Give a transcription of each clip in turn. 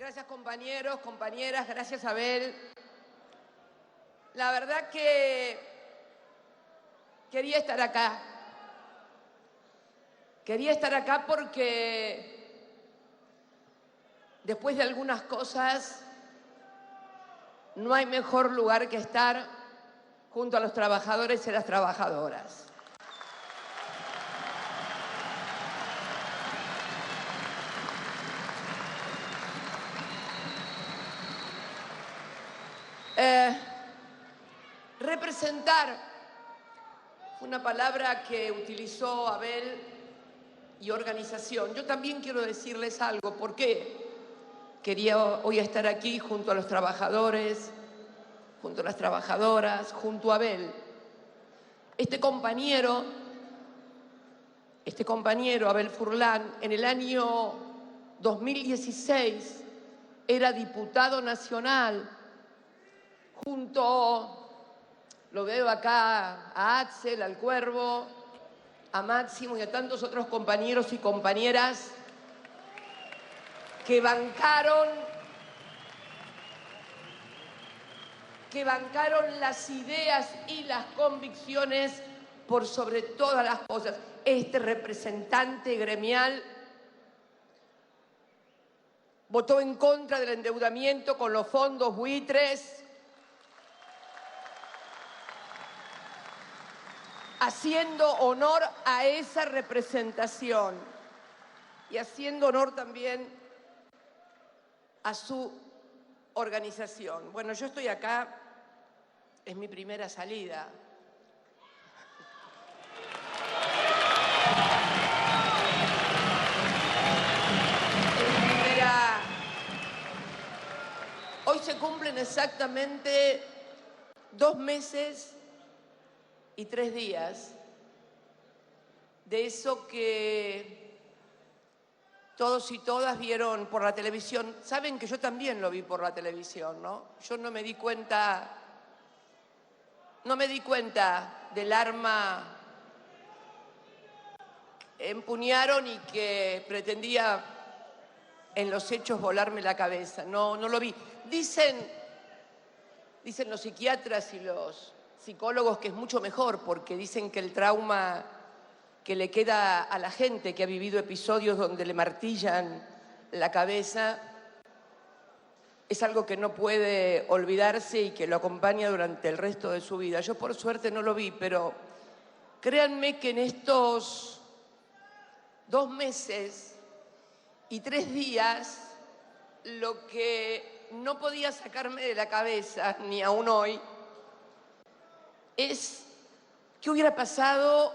Gracias compañeros, compañeras, gracias Abel. La verdad que quería estar acá. Quería estar acá porque después de algunas cosas no hay mejor lugar que estar junto a los trabajadores y las trabajadoras. Representar fue una palabra que utilizó Abel y organización. Yo también quiero decirles algo. ¿Por qué quería hoy estar aquí junto a los trabajadores, junto a las trabajadoras, junto a Abel? Este compañero, Abel Furlan, en el año 2016 era diputado nacional junto, lo veo acá, a Axel, al Cuervo, a Máximo y a tantos otros compañeros y compañeras que bancaron las ideas y las convicciones por sobre todas las cosas. Este representante gremial votó en contra del endeudamiento con los fondos buitres, haciendo honor a esa representación y haciendo honor también a su organización. Bueno, yo estoy acá, es mi primera salida. Hoy se cumplen exactamente 2 meses y 3 días de eso que todos y todas vieron por la televisión. Saben que yo también lo vi por la televisión, ¿no? Yo no me di cuenta del arma que empuñaron y que pretendía en los hechos volarme la cabeza. No lo vi. Dicen los psiquiatras y los psicólogos que es mucho mejor, porque dicen que el trauma que le queda a la gente que ha vivido episodios donde le martillan la cabeza es algo que no puede olvidarse y que lo acompaña durante el resto de su vida. Yo por suerte no lo vi, pero créanme que en estos 2 meses y 3 días lo que no podía sacarme de la cabeza, ni aún hoy, es qué hubiera pasado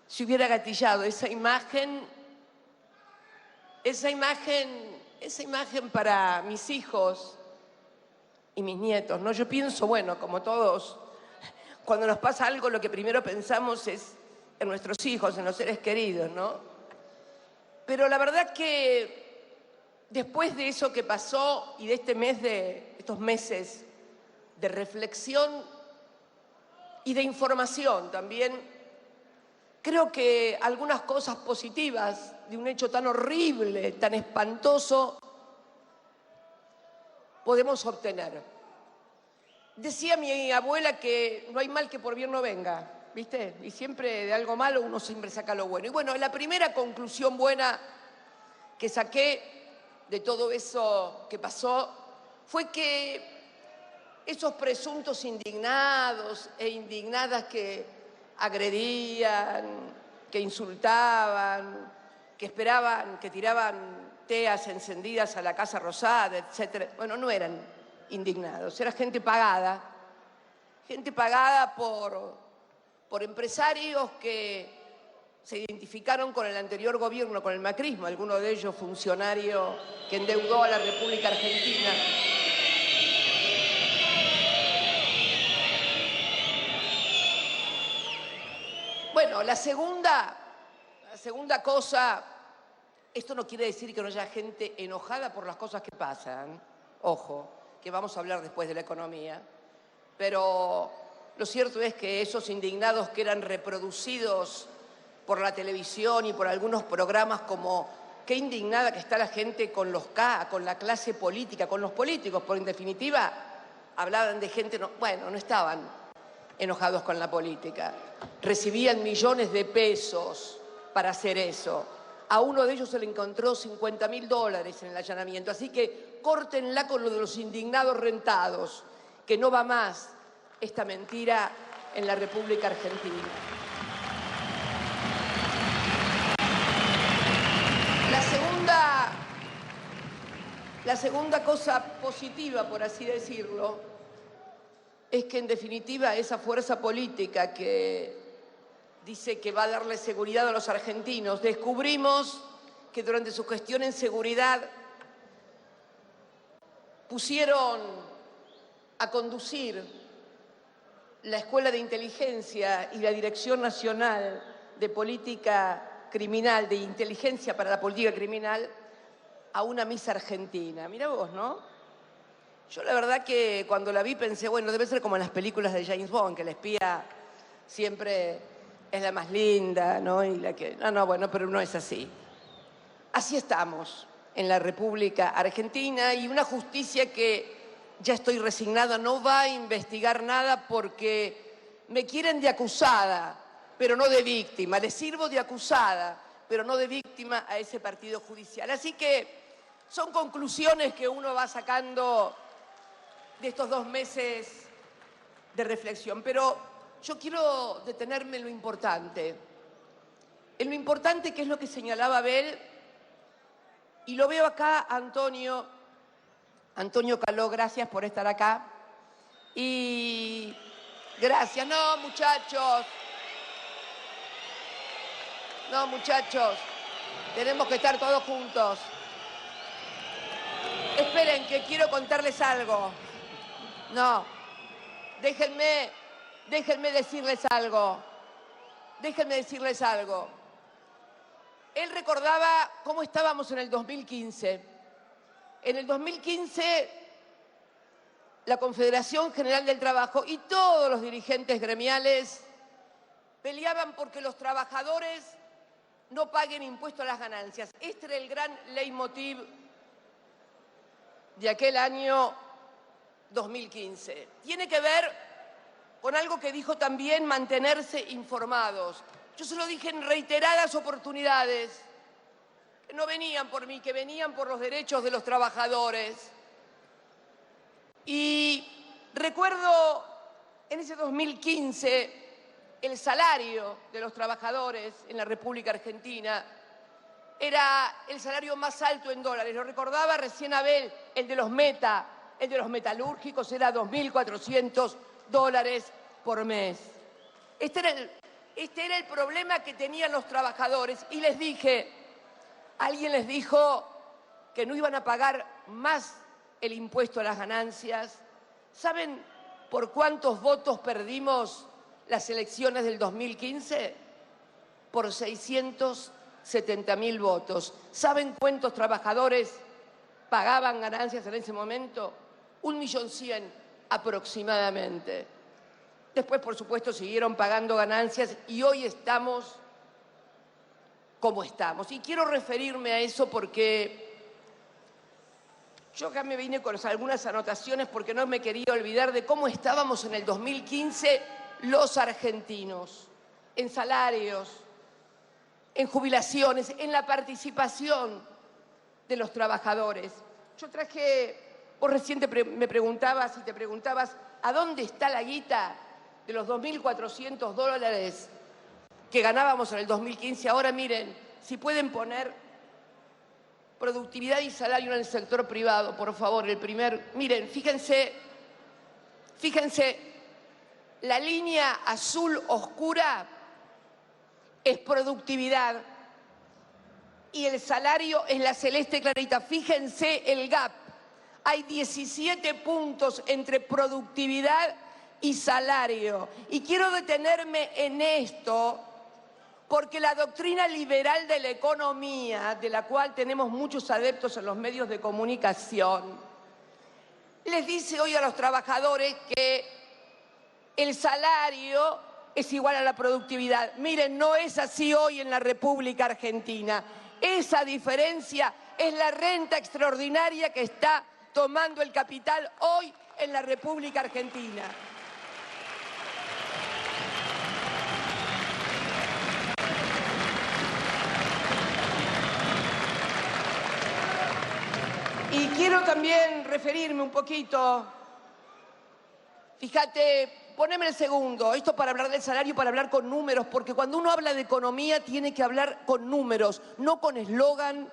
si hubiera gatillado esa imagen para mis hijos y mis nietos, ¿no? Yo pienso, bueno, como todos, cuando nos pasa algo, lo que primero pensamos es en nuestros hijos, en los seres queridos, ¿no? Pero la verdad que después de eso que pasó y de estos meses de reflexión y de información también, creo que algunas cosas positivas de un hecho tan horrible, tan espantoso, podemos obtener. Decía mi abuela que no hay mal que por bien no venga, ¿viste? Y siempre de algo malo uno siempre saca lo bueno. Y bueno, la primera conclusión buena que saqué de todo eso que pasó fue que esos presuntos indignados e indignadas que agredían, que insultaban, que esperaban, que tiraban teas encendidas a la Casa Rosada, etcétera. Bueno, no eran indignados, era gente pagada por empresarios que se identificaron con el anterior gobierno, con el macrismo, alguno de ellos funcionario que endeudó a la República Argentina. Bueno, la segunda cosa, esto no quiere decir que no haya gente enojada por las cosas que pasan, ojo, que vamos a hablar después de la economía, pero lo cierto es que esos indignados que eran reproducidos por la televisión y por algunos programas como qué indignada que está la gente con los K, con la clase política, con los políticos, porque en definitiva hablaban de gente, bueno, no estaban enojados con la política, recibían millones de pesos para hacer eso. A uno de ellos se le encontró $50.000 en el allanamiento, así que córtenla con lo de los indignados rentados, que no va más esta mentira en la República Argentina. La segunda cosa positiva, por así decirlo, es que en definitiva esa fuerza política que dice que va a darle seguridad a los argentinos, descubrimos que durante su gestión en seguridad pusieron a conducir la Escuela de Inteligencia y la Dirección Nacional de Política Criminal, de Inteligencia para la Política Criminal, a una Miss Argentina. Mirá vos, ¿no? Yo la verdad que cuando la vi pensé, bueno, debe ser como en las películas de James Bond, que la espía siempre es la más linda, ¿no? Y la que... No, bueno, pero no es así. Así estamos en la República Argentina y una justicia que, ya estoy resignada, no va a investigar nada porque me quieren de acusada, pero no de víctima. Le sirvo de acusada, pero no de víctima a ese partido judicial. Así que son conclusiones que uno va sacando de estos 2 meses de reflexión. Pero yo quiero detenerme en lo importante. En lo importante, que es lo que señalaba Abel, y lo veo acá, Antonio Caló, gracias por estar acá. Y gracias. No, muchachos, tenemos que estar todos juntos. Esperen, que quiero contarles algo. No, déjenme decirles algo. Él recordaba cómo estábamos en el 2015. En el 2015, la Confederación General del Trabajo y todos los dirigentes gremiales peleaban porque los trabajadores no paguen impuesto a las ganancias. Este era el gran leitmotiv de aquel año 2015. Tiene que ver con algo que dijo también: mantenerse informados. Yo se lo dije en reiteradas oportunidades, que no venían por mí, que venían por los derechos de los trabajadores. Y recuerdo en ese 2015 el salario de los trabajadores en la República Argentina era el salario más alto en dólares. Lo recordaba recién Abel, el de los metalúrgicos era $2.400 por mes. Este era el problema que tenían los trabajadores. Y les dije, alguien les dijo que no iban a pagar más el impuesto a las ganancias. ¿Saben por cuántos votos perdimos las elecciones del 2015? Por 670.000 votos. ¿Saben cuántos trabajadores pagaban ganancias en ese momento? 1.100.000 aproximadamente. Después, por supuesto, siguieron pagando ganancias y hoy estamos como estamos. Y quiero referirme a eso porque yo acá me vine con algunas anotaciones porque no me quería olvidar de cómo estábamos en el 2015 los argentinos, en salarios, en jubilaciones, en la participación de los trabajadores. Yo traje, vos recién me preguntabas y te preguntabas, ¿a dónde está la guita de los $2.400 que ganábamos en el 2015? Ahora miren, si pueden poner productividad y salario en el sector privado, por favor, miren, fíjense, la línea azul oscura es productividad y el salario es la celeste clarita. Fíjense el gap. Hay 17 puntos entre productividad y salario. Y quiero detenerme en esto porque la doctrina liberal de la economía, de la cual tenemos muchos adeptos en los medios de comunicación, les dice hoy a los trabajadores que el salario es igual a la productividad. Miren, no es así hoy en la República Argentina. Esa diferencia es la renta extraordinaria que está tomando el capital hoy en la República Argentina. Y quiero también referirme un poquito, fíjate, poneme el segundo, esto para hablar del salario, para hablar con números, porque cuando uno habla de economía tiene que hablar con números, no con eslogan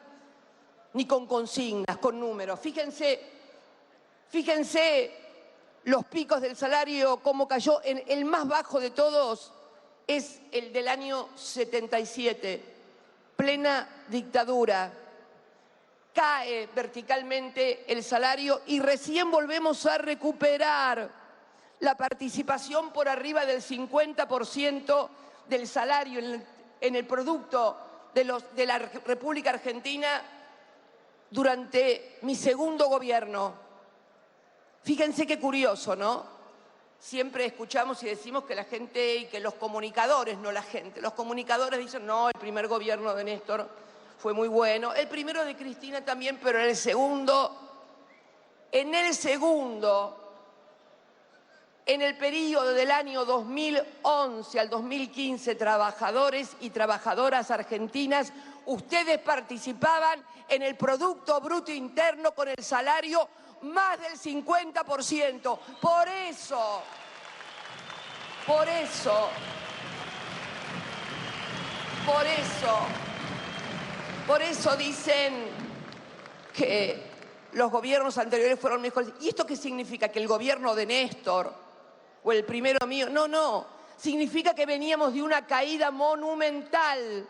ni con consignas, con números. Fíjense los picos del salario, cómo cayó. El más bajo de todos es el del año 77, plena dictadura. Cae verticalmente el salario y recién volvemos a recuperar la participación por arriba del 50% del salario en el producto de la República Argentina durante mi segundo gobierno. Fíjense qué curioso, ¿no? Siempre escuchamos y decimos que la gente y que los comunicadores, no la gente, los comunicadores dicen, no, el primer gobierno de Néstor fue muy bueno, el primero de Cristina también, pero en el segundo, en el periodo del año 2011 al 2015, trabajadores y trabajadoras argentinas, ustedes participaban en el Producto Bruto Interno con el salario más del 50%. Por eso dicen que los gobiernos anteriores fueron mejores. ¿Y esto qué significa? ¿Que el gobierno de Néstor o el primero mío? No. Significa que veníamos de una caída monumental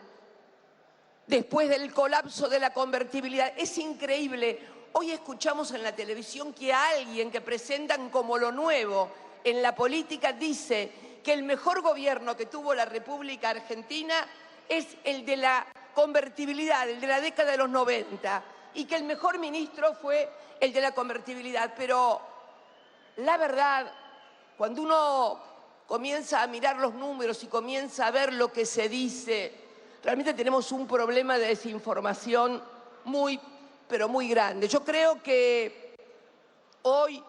después del colapso de la convertibilidad. Es increíble. Hoy escuchamos en la televisión que alguien que presentan como lo nuevo en la política dice que el mejor gobierno que tuvo la República Argentina es el de la convertibilidad, el de la década de los 90, y que el mejor ministro fue el de la convertibilidad. Pero la verdad, cuando uno comienza a mirar los números y comienza a ver lo que se dice, realmente tenemos un problema de desinformación muy, pero muy grande. Yo creo que hoy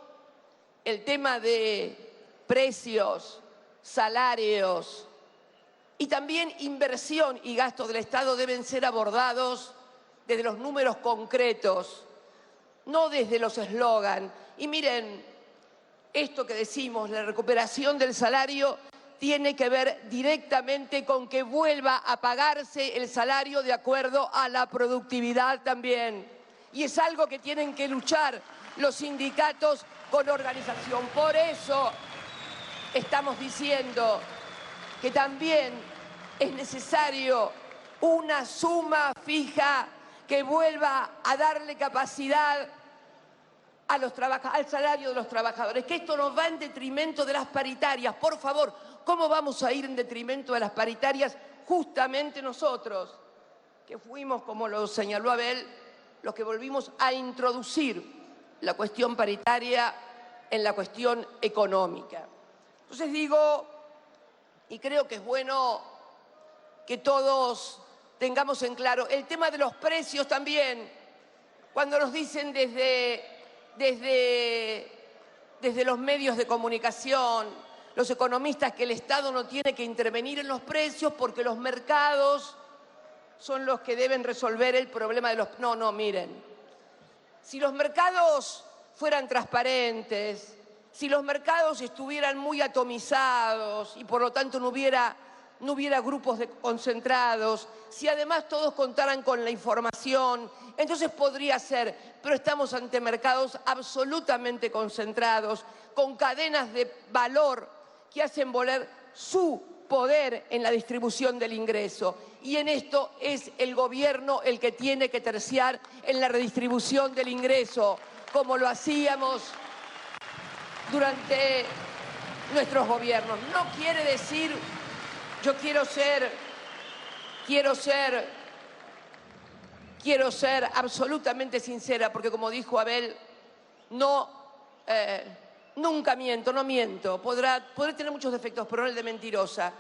el tema de precios, salarios y también inversión y gasto del Estado deben ser abordados desde los números concretos, no desde los eslogan. Y miren, esto que decimos, la recuperación del salario, tiene que ver directamente con que vuelva a pagarse el salario de acuerdo a la productividad también. Y es algo que tienen que luchar los sindicatos con organización. Por eso estamos diciendo que también es necesario una suma fija que vuelva a darle capacidad al salario de los trabajadores, que esto no va en detrimento de las paritarias. Por favor, ¿cómo vamos a ir en detrimento de las paritarias? Justamente nosotros, que fuimos, como lo señaló Abel, los que volvimos a introducir la cuestión paritaria en la cuestión económica. Entonces digo, y creo que es bueno que todos tengamos en claro, el tema de los precios también, cuando nos dicen desde los medios de comunicación, los economistas, que el Estado no tiene que intervenir en los precios porque los mercados son los que deben resolver el problema de los... No, miren, si los mercados fueran transparentes, si los mercados estuvieran muy atomizados y por lo tanto no hubiera grupos concentrados, si además todos contaran con la información, entonces podría ser, pero estamos ante mercados absolutamente concentrados, con cadenas de valor que hacen valer su poder en la distribución del ingreso. Y en esto es el gobierno el que tiene que terciar en la redistribución del ingreso, como lo hacíamos durante nuestros gobiernos. No quiere decir, yo quiero ser absolutamente sincera, porque como dijo Abel, nunca miento, no miento. Podré tener muchos defectos, pero no el de mentirosa.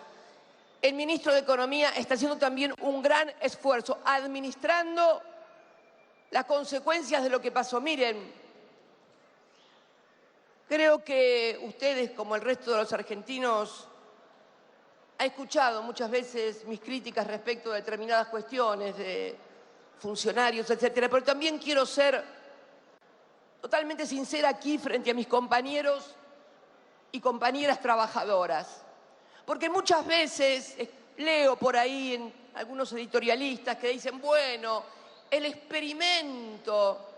el ministro de Economía está haciendo también un gran esfuerzo, administrando las consecuencias de lo que pasó. Miren, creo que ustedes, como el resto de los argentinos, han escuchado muchas veces mis críticas respecto de determinadas cuestiones de funcionarios, etcétera, pero también quiero ser totalmente sincera aquí frente a mis compañeros y compañeras trabajadoras. Porque muchas veces leo por ahí en algunos editorialistas que dicen, bueno, el experimento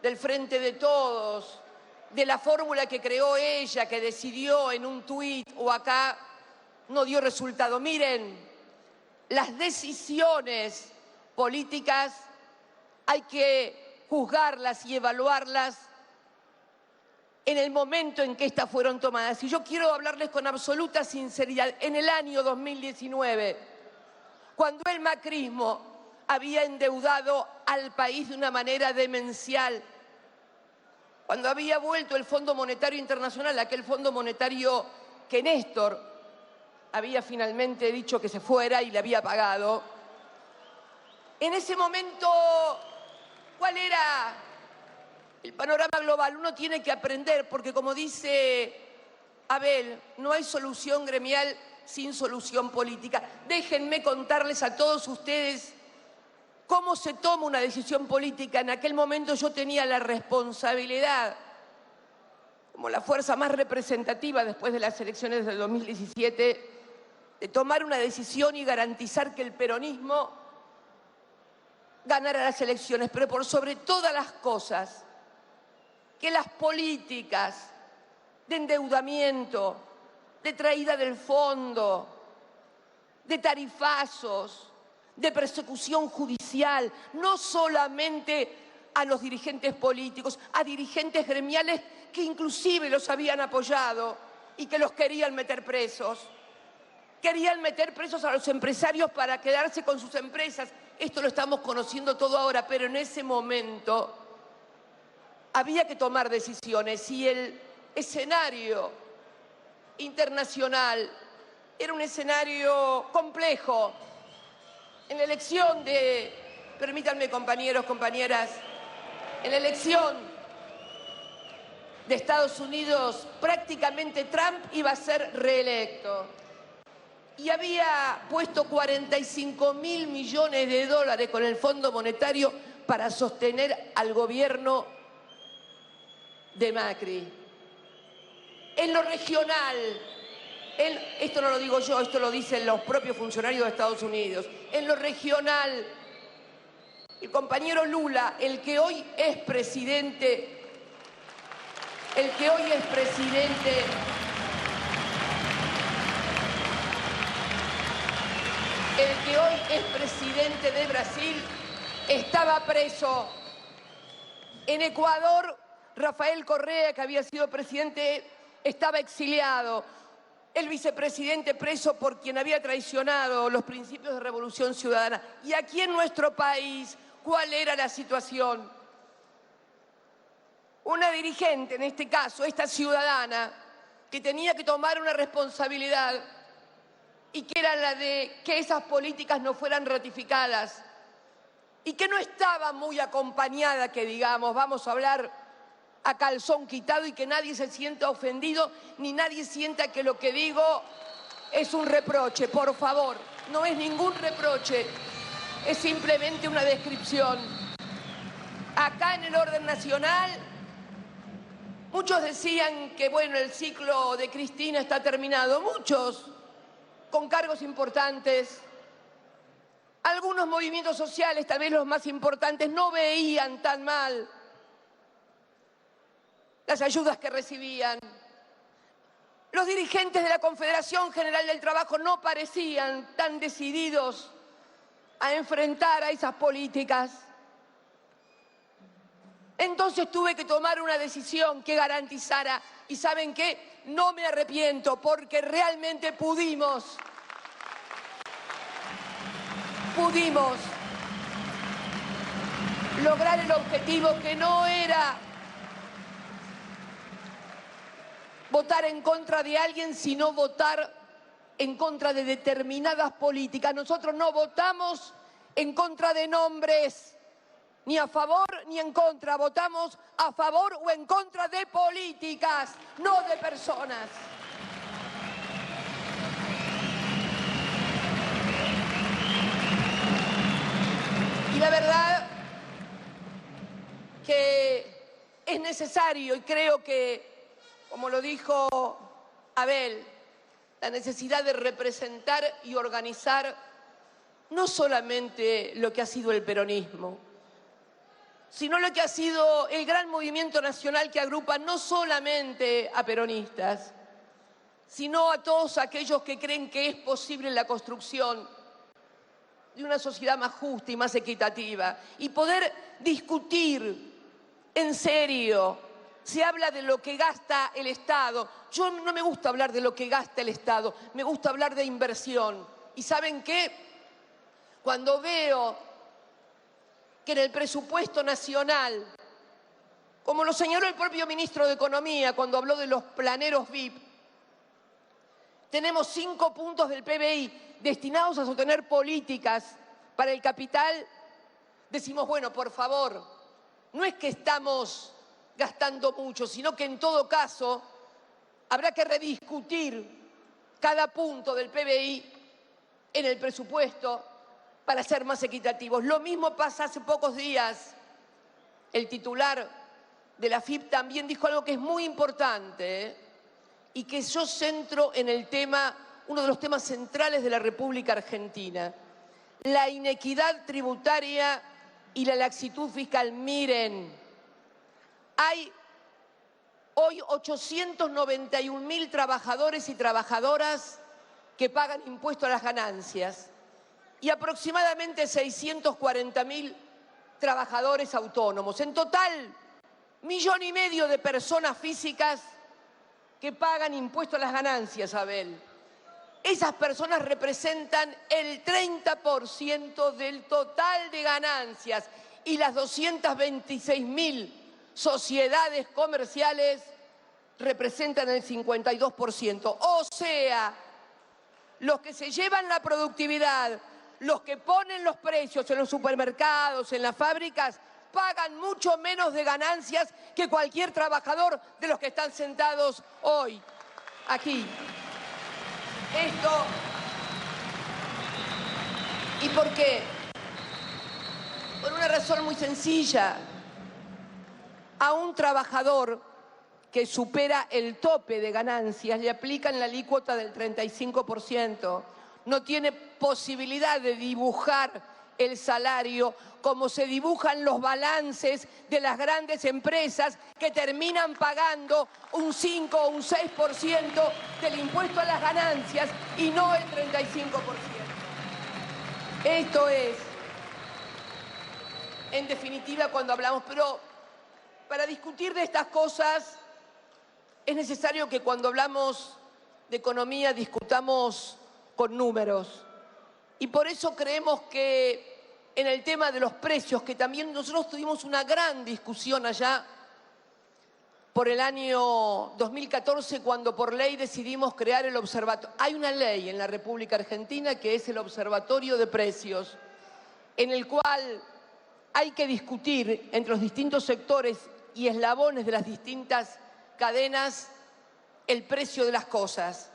del Frente de Todos, de la fórmula que creó ella, que decidió en un tuit o acá, no dio resultado. Miren, las decisiones políticas hay que juzgarlas y evaluarlas en el momento en que estas fueron tomadas. Y yo quiero hablarles con absoluta sinceridad. En el año 2019, cuando el macrismo había endeudado al país de una manera demencial, cuando había vuelto el Fondo Monetario Internacional, aquel Fondo Monetario que Néstor había finalmente dicho que se fuera y le había pagado, en ese momento, ¿cuál era el panorama global? Uno tiene que aprender, porque como dice Abel, no hay solución gremial sin solución política. Déjenme contarles a todos ustedes cómo se toma una decisión política. En aquel momento yo tenía la responsabilidad, como la fuerza más representativa después de las elecciones del 2017, de tomar una decisión y garantizar que el peronismo ganara las elecciones, pero por sobre todas las cosas, que las políticas de endeudamiento, de traída del fondo, de tarifazos, de persecución judicial, no solamente a los dirigentes políticos, a dirigentes gremiales que inclusive los habían apoyado y que los querían meter presos. Querían meter presos a los empresarios para quedarse con sus empresas. Esto lo estamos conociendo todo ahora, pero en ese momento había que tomar decisiones y el escenario internacional era un escenario complejo. En la elección permítanme compañeros, compañeras, en la elección de Estados Unidos prácticamente Trump iba a ser reelecto y había puesto 45.000 millones de dólares con el Fondo Monetario para sostener al gobierno de Macri. En lo regional, esto no lo digo yo, esto lo dicen los propios funcionarios de Estados Unidos, en lo regional, el compañero Lula, el que hoy es presidente de Brasil, estaba preso. En Ecuador, Rafael Correa, que había sido presidente, estaba exiliado. El vicepresidente preso por quien había traicionado los principios de Revolución Ciudadana. Y aquí en nuestro país, ¿cuál era la situación? Una dirigente, en este caso, esta ciudadana, que tenía que tomar una responsabilidad y que era la de que esas políticas no fueran ratificadas y que no estaba muy acompañada, que digamos, vamos a hablar a calzón quitado y que nadie se sienta ofendido ni nadie sienta que lo que digo es un reproche. Por favor, no es ningún reproche, es simplemente una descripción. Acá en el orden nacional, muchos decían que, bueno, el ciclo de Cristina está terminado. Muchos con cargos importantes. Algunos movimientos sociales, tal vez los más importantes, no veían tan mal las ayudas que recibían. Los dirigentes de la Confederación General del Trabajo no parecían tan decididos a enfrentar a esas políticas. Entonces tuve que tomar una decisión que garantizara, y ¿saben qué? No me arrepiento, porque realmente pudimos lograr el objetivo, que no era votar en contra de alguien, sino votar en contra de determinadas políticas. Nosotros no votamos en contra de nombres, ni a favor ni en contra. Votamos a favor o en contra de políticas, no de personas. Y la verdad que es necesario, y creo que, como lo dijo Abel, la necesidad de representar y organizar no solamente lo que ha sido el peronismo, sino lo que ha sido el gran movimiento nacional que agrupa no solamente a peronistas, sino a todos aquellos que creen que es posible la construcción de una sociedad más justa y más equitativa, y poder discutir en serio. Se habla de lo que gasta el Estado. Yo no me gusta hablar de lo que gasta el Estado, me gusta hablar de inversión. ¿Y saben qué? Cuando veo que en el presupuesto nacional, como lo señaló el propio ministro de Economía cuando habló de los planeros VIP, tenemos 5 puntos del PBI destinados a sostener políticas para el capital, decimos, bueno, por favor, no es que estamos gastando mucho, sino que en todo caso habrá que rediscutir cada punto del PBI en el presupuesto para ser más equitativos. Lo mismo pasa hace pocos días. El titular de la AFIP también dijo algo que es muy importante, y que yo centro en el tema, uno de los temas centrales de la República Argentina: la inequidad tributaria y la laxitud fiscal. Miren, hay hoy 891.000 trabajadores y trabajadoras que pagan impuesto a las ganancias y aproximadamente 640.000 trabajadores autónomos. En total, 1,5 millones de personas físicas que pagan impuesto a las ganancias, Abel. Esas personas representan el 30% del total de ganancias, y las 226.000 sociedades comerciales representan el 52%. O sea, los que se llevan la productividad, los que ponen los precios en los supermercados, en las fábricas, pagan mucho menos de ganancias que cualquier trabajador de los que están sentados hoy aquí. Esto, ¿y por qué? Por una razón muy sencilla. A un trabajador que supera el tope de ganancias le aplican la alícuota del 35%. No tiene posibilidad de dibujar el salario como se dibujan los balances de las grandes empresas, que terminan pagando un 5 o un 6% del impuesto a las ganancias y no el 35%. Esto es, en definitiva, cuando hablamos. Pero para discutir de estas cosas es necesario que cuando hablamos de economía discutamos con números. Y por eso creemos que en el tema de los precios, que también nosotros tuvimos una gran discusión allá por el año 2014, cuando por ley decidimos crear el observatorio. Hay una ley en la República Argentina que es el Observatorio de Precios, en el cual hay que discutir entre los distintos sectores y eslabones de las distintas cadenas el precio de las cosas.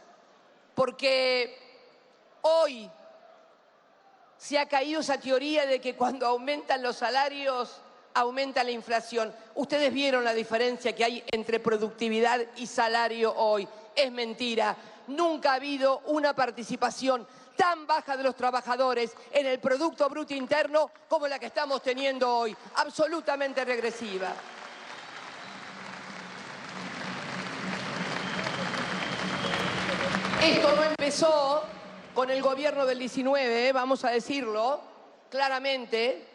Porque hoy se ha caído esa teoría de que cuando aumentan los salarios aumenta la inflación. Ustedes vieron la diferencia que hay entre productividad y salario hoy. Es mentira. Nunca ha habido una participación tan baja de los trabajadores en el Producto Bruto Interno como la que estamos teniendo hoy. Absolutamente regresiva. Esto no empezó con el gobierno del 19, vamos a decirlo claramente,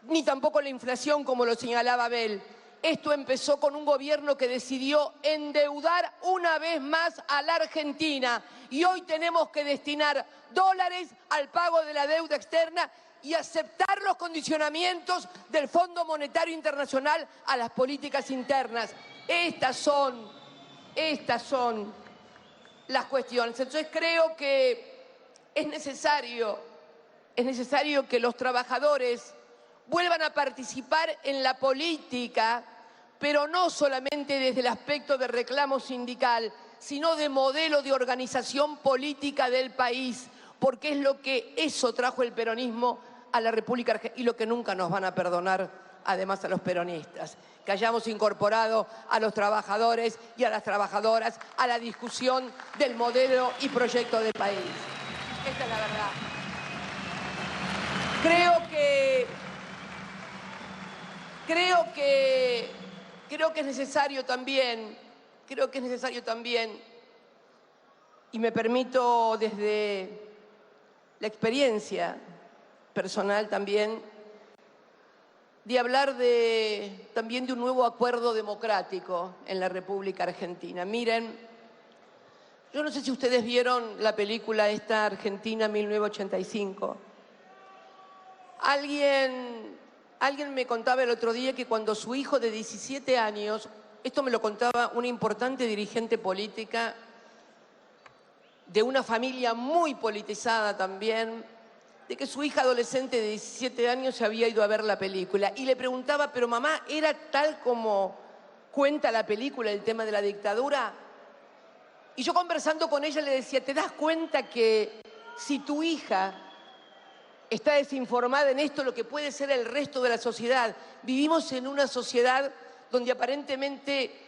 ni tampoco la inflación, como lo señalaba Abel. Esto empezó con un gobierno que decidió endeudar una vez más a la Argentina, y hoy tenemos que destinar dólares al pago de la deuda externa y aceptar los condicionamientos del Fondo Monetario Internacional a las políticas internas. Estas son las cuestiones. Entonces creo que es necesario que los trabajadores vuelvan a participar en la política, pero no solamente desde el aspecto de reclamo sindical, sino de modelo de organización política del país, porque es lo que eso trajo el peronismo a la República Argentina y lo que nunca nos van a perdonar, además, a los peronistas, que hayamos incorporado a los trabajadores y a las trabajadoras a la discusión del modelo y proyecto del país. Esta es la verdad. Creo que es necesario también, y me permito desde la experiencia personal también, de hablar también de un nuevo acuerdo democrático en la República Argentina. Miren, yo no sé si ustedes vieron la película esta Argentina 1985. Alguien me contaba el otro día que cuando su hijo de 17 años, esto me lo contaba una importante dirigente política de una familia muy politizada también, de que su hija adolescente de 17 años se había ido a ver la película y le preguntaba, pero mamá, ¿era tal como cuenta la película el tema de la dictadura? Y yo conversando con ella le decía, ¿te das cuenta que si tu hija está desinformada en esto, lo que puede ser el resto de la sociedad? Vivimos en una sociedad donde aparentemente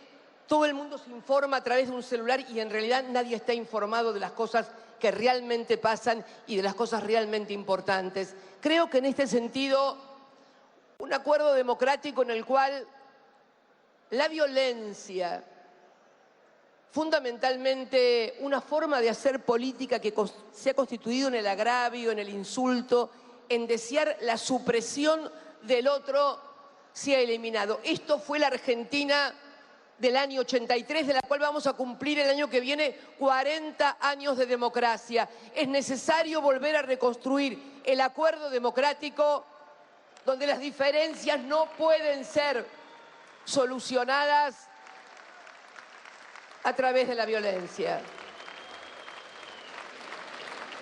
todo el mundo se informa a través de un celular y en realidad nadie está informado de las cosas que realmente pasan y de las cosas realmente importantes. Creo que en este sentido, un acuerdo democrático en el cual la violencia, fundamentalmente una forma de hacer política que se ha constituido en el agravio, en el insulto, en desear la supresión del otro, se ha eliminado. Esto fue la Argentina del año 83, de la cual vamos a cumplir el año que viene 40 años de democracia. Es necesario volver a reconstruir el acuerdo democrático donde las diferencias no pueden ser solucionadas a través de la violencia.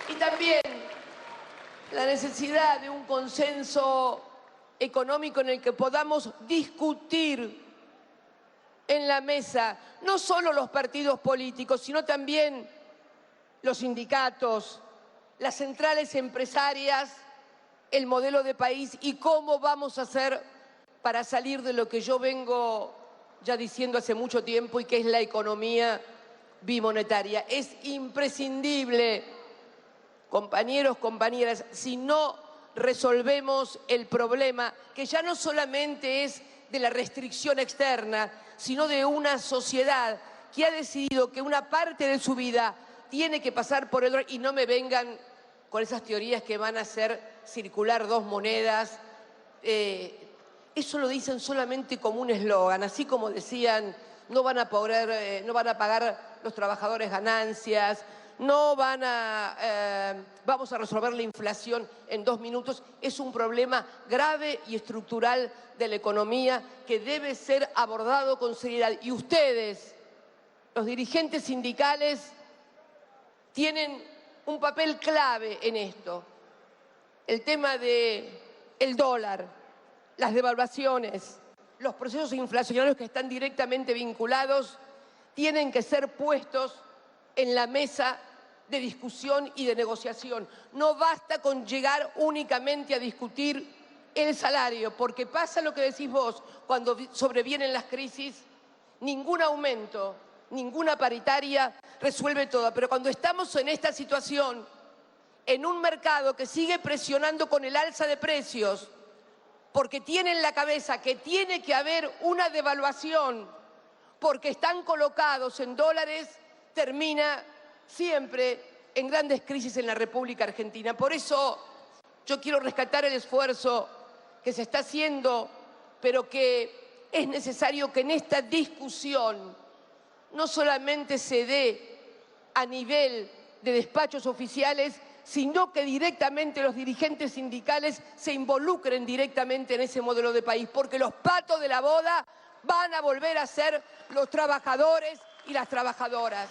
Y también la necesidad de un consenso económico en el que podamos discutir en la mesa, no solo los partidos políticos, sino también los sindicatos, las centrales empresarias, el modelo de país y cómo vamos a hacer para salir de lo que yo vengo ya diciendo hace mucho tiempo y que es la economía bimonetaria. Es imprescindible, compañeros, compañeras, si no resolvemos el problema, que ya no solamente es de la restricción externa, sino de una sociedad que ha decidido que una parte de su vida tiene que pasar por el dólar, y no me vengan con esas teorías que van a hacer circular dos monedas. Eso lo dicen solamente como un eslogan, así como decían, no van a pagar los trabajadores ganancias, vamos a resolver la inflación en 2 minutos. Es un problema grave y estructural de la economía que debe ser abordado con seriedad. Y ustedes, los dirigentes sindicales, tienen un papel clave en esto. El tema del dólar, las devaluaciones, los procesos inflacionarios que están directamente vinculados, tienen que ser puestos en la mesa de discusión y de negociación. No basta con llegar únicamente a discutir el salario, porque pasa lo que decís vos, cuando sobrevienen las crisis, ningún aumento, ninguna paritaria resuelve todo. Pero cuando estamos en esta situación, en un mercado que sigue presionando con el alza de precios, porque tiene en la cabeza que tiene que haber una devaluación, porque están colocados en dólares, termina siempre en grandes crisis en la República Argentina. Por eso yo quiero rescatar el esfuerzo que se está haciendo, pero que es necesario que en esta discusión no solamente se dé a nivel de despachos oficiales, sino que directamente los dirigentes sindicales se involucren directamente en ese modelo de país, porque los patos de la boda van a volver a ser los trabajadores y las trabajadoras.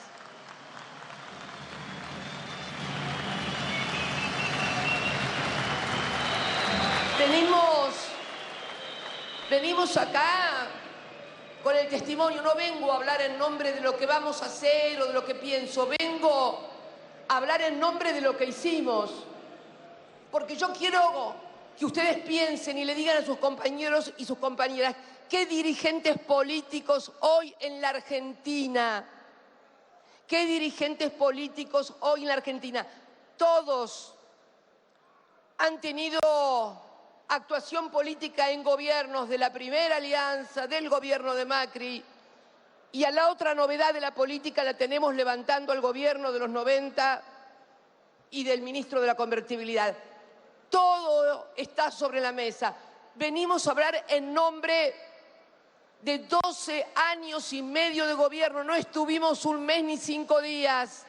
Venimos acá con el testimonio. No vengo a hablar en nombre de lo que vamos a hacer o de lo que pienso. Vengo a hablar en nombre de lo que hicimos. Porque yo quiero que ustedes piensen y le digan a sus compañeros y sus compañeras qué dirigentes políticos hoy en la Argentina, qué dirigentes políticos hoy en la Argentina, todos han tenido actuación política en gobiernos de la primera alianza, del gobierno de Macri, y a la otra novedad de la política la tenemos levantando al gobierno de los 90 y del ministro de la convertibilidad. Todo está sobre la mesa. Venimos a hablar en nombre de 12 años y medio de gobierno. No estuvimos un mes ni 5 días.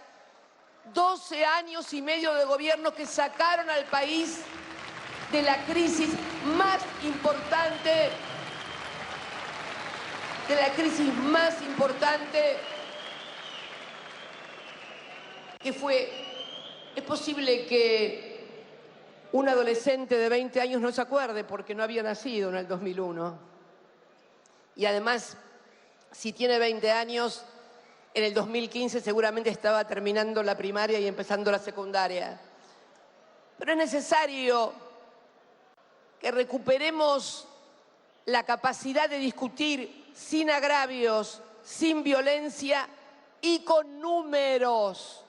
12 años y medio de gobierno que sacaron al país de la crisis más importante, que fue. Es posible que un adolescente de 20 años no se acuerde porque no había nacido en el 2001. Y además, si tiene 20 años, en el 2015 seguramente estaba terminando la primaria y empezando la secundaria. Pero es necesario que recuperemos la capacidad de discutir sin agravios, sin violencia y con números.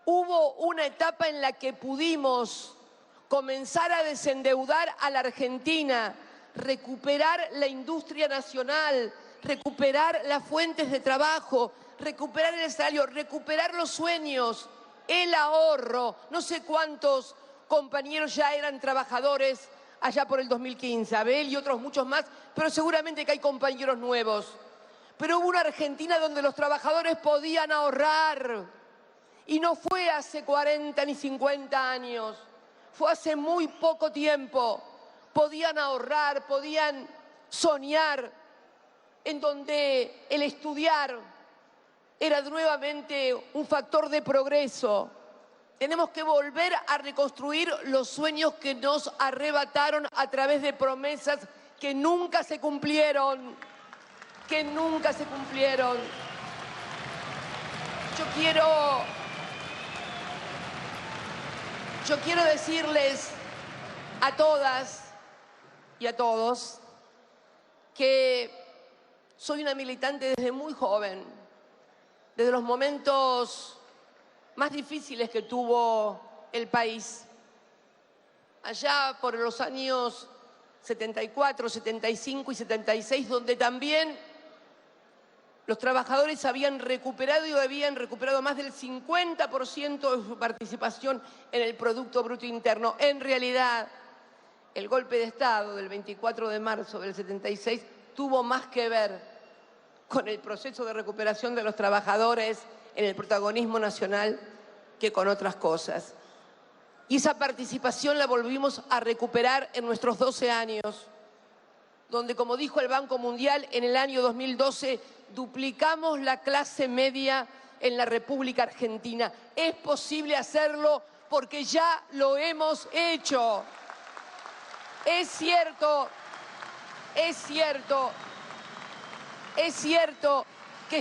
Hubo una etapa en la que pudimos comenzar a desendeudar a la Argentina, recuperar la industria nacional, recuperar las fuentes de trabajo, recuperar el salario, recuperar los sueños, el ahorro. No sé cuántos compañeros ya eran trabajadores allá por el 2015, Abel y otros muchos más, pero seguramente que hay compañeros nuevos. Pero hubo una Argentina donde los trabajadores podían ahorrar, y no fue hace 40 ni 50 años, fue hace muy poco tiempo. Podían ahorrar, podían soñar, en donde el estudiar era nuevamente un factor de progreso. Tenemos que volver a reconstruir los sueños que nos arrebataron a través de promesas que nunca se cumplieron, Yo quiero decirles a todas y a todos que soy una militante desde muy joven, desde los momentos más difíciles que tuvo el país. Allá por los años 74, 75 y 76, donde también los trabajadores habían recuperado más del 50% de su participación en el Producto Bruto Interno. En realidad, el golpe de Estado del 24 de marzo del 76 tuvo más que ver con el proceso de recuperación de los trabajadores en el protagonismo nacional que con otras cosas. Y esa participación la volvimos a recuperar en nuestros 12 años, donde, como dijo el Banco Mundial, en el año 2012 duplicamos la clase media en la República Argentina. Es posible hacerlo porque ya lo hemos hecho. Es cierto que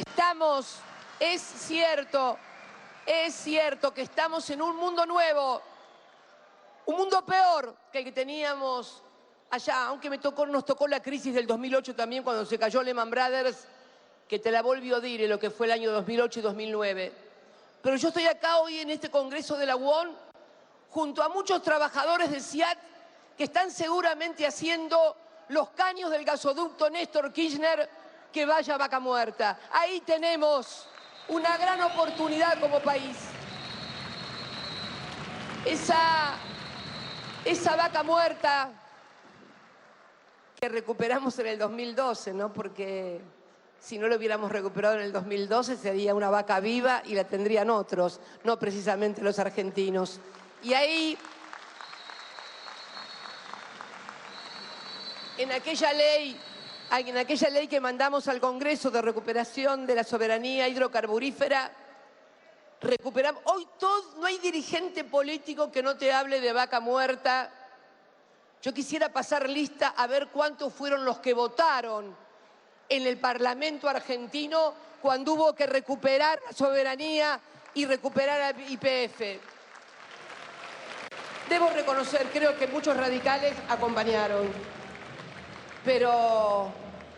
estamos en un mundo nuevo, un mundo peor que el que teníamos allá, aunque nos tocó la crisis del 2008 también, cuando se cayó Lehman Brothers, que te la volvió a decir en lo que fue el año 2008 y 2009. Pero yo estoy acá hoy en este Congreso de la UON junto a muchos trabajadores de SIAT que están seguramente haciendo los caños del gasoducto Néstor Kirchner que vaya a Vaca Muerta. Ahí tenemos una gran oportunidad como país. Esa Vaca Muerta que recuperamos en el 2012, ¿no? Porque si no lo hubiéramos recuperado en el 2012 sería una vaca viva y la tendrían otros, no precisamente los argentinos. Y ahí, en aquella ley que mandamos al Congreso de recuperación de la soberanía hidrocarburífera, recuperamos. Hoy no hay dirigente político que no te hable de Vaca Muerta. Yo quisiera pasar lista a ver cuántos fueron los que votaron en el Parlamento argentino cuando hubo que recuperar la soberanía y recuperar el YPF. Debo reconocer, creo que muchos radicales acompañaron, pero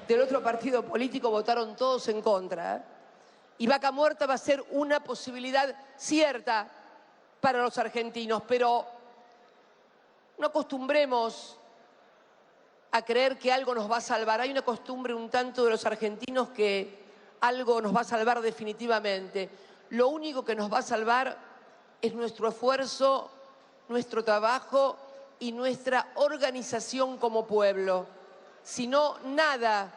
del otro partido político votaron todos en contra. Y Vaca Muerta va a ser una posibilidad cierta para los argentinos, pero no acostumbremos a creer que algo nos va a salvar. Hay una costumbre un tanto de los argentinos que algo nos va a salvar definitivamente. Lo único que nos va a salvar es nuestro esfuerzo, nuestro trabajo y nuestra organización como pueblo. Si no, nada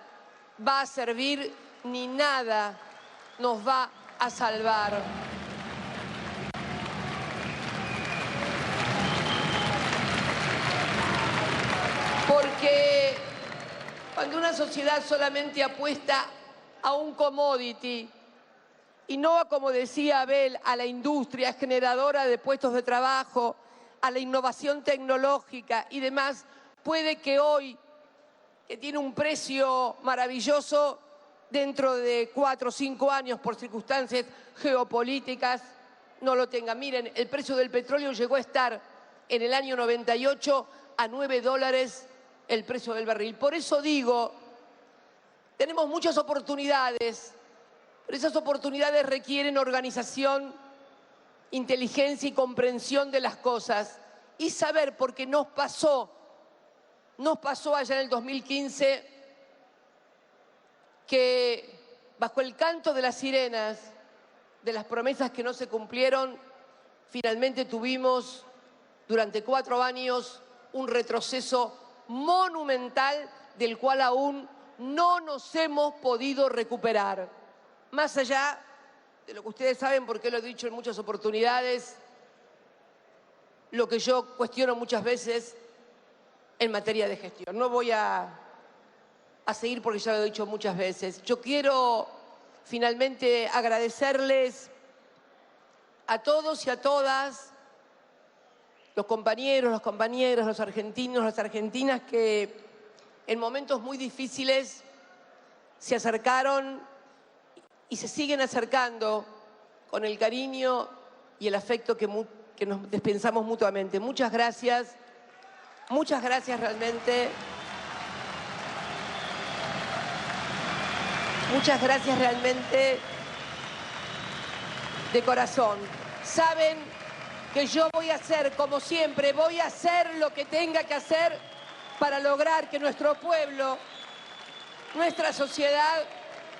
va a servir ni nada nos va a salvar. Porque cuando una sociedad solamente apuesta a un commodity y no a, como decía Abel, a la industria generadora de puestos de trabajo, a la innovación tecnológica y demás, puede que hoy, que tiene un precio maravilloso, dentro de 4 o 5 años, por circunstancias geopolíticas, no lo tenga. Miren, el precio del petróleo llegó a estar en el año 98 a $9 el precio del barril. Por eso digo, tenemos muchas oportunidades, pero esas oportunidades requieren organización, inteligencia y comprensión de las cosas y saber, porque nos pasó allá en el 2015 que bajo el canto de las sirenas, de las promesas que no se cumplieron, finalmente tuvimos durante 4 años un retroceso monumental del cual aún no nos hemos podido recuperar. Más allá de lo que ustedes saben, porque lo he dicho en muchas oportunidades, lo que yo cuestiono muchas veces en materia de gestión. No voy a seguir porque ya lo he dicho muchas veces. Yo quiero finalmente agradecerles a todos y a todas, los compañeros, las compañeras, los argentinos, las argentinas que en momentos muy difíciles se acercaron y se siguen acercando con el cariño y el afecto que nos dispensamos mutuamente. Muchas gracias realmente. Muchas gracias realmente de corazón. Saben que yo voy a hacer, como siempre, voy a hacer lo que tenga que hacer para lograr que nuestro pueblo, nuestra sociedad,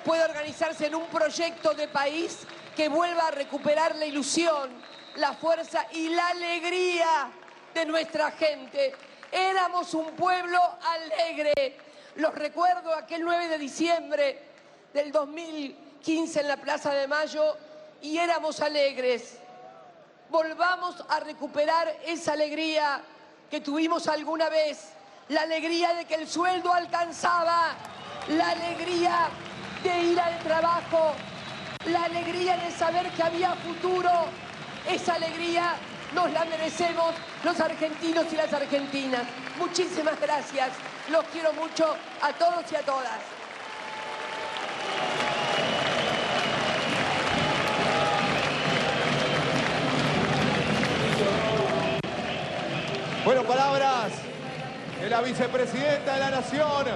pueda organizarse en un proyecto de país que vuelva a recuperar la ilusión, la fuerza y la alegría de nuestra gente. Éramos un pueblo alegre. Los recuerdo aquel 9 de diciembre del 2015 en la Plaza de Mayo y éramos alegres. Volvamos a recuperar esa alegría que tuvimos alguna vez, la alegría de que el sueldo alcanzaba, la alegría de ir al trabajo, la alegría de saber que había futuro. Esa alegría nos la merecemos los argentinos y las argentinas. Muchísimas gracias. Los quiero mucho a todos y a todas. Bueno, palabras de la vicepresidenta de la Nación,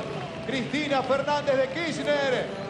Cristina Fernández de Kirchner.